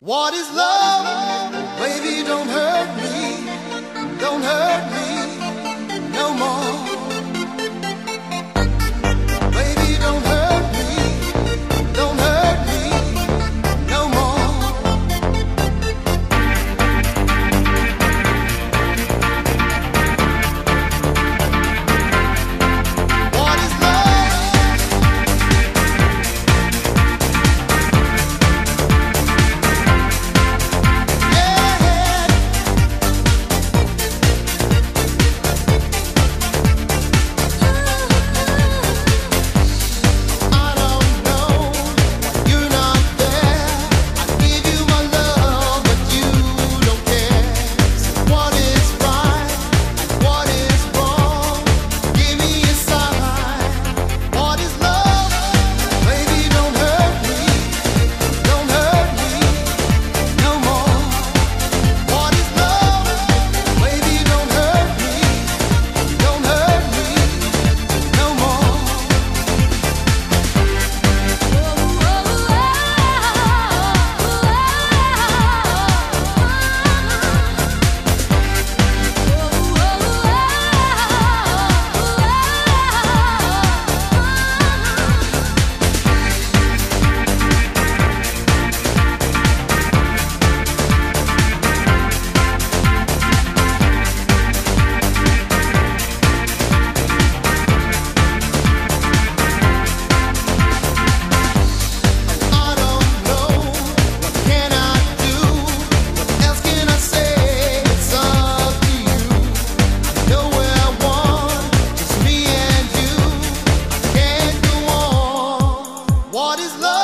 What is love? Baby, don't hurt me. Don't hurt me no more. Baby, don't hurt me. Don't hurt me no more. What is love? Yeah. I don't know, you're not there. I give you my love, but you don't care. So what is right? What is wrong? Give me a sign. What is love? Baby, don't hurt me. Don't hurt me no more. What is love? Baby, don't hurt me. Don't hurt me no more. I don't know, what can I do? What else can I say? It's up to you. I know where I want, just me and you. I can't go on. What is love?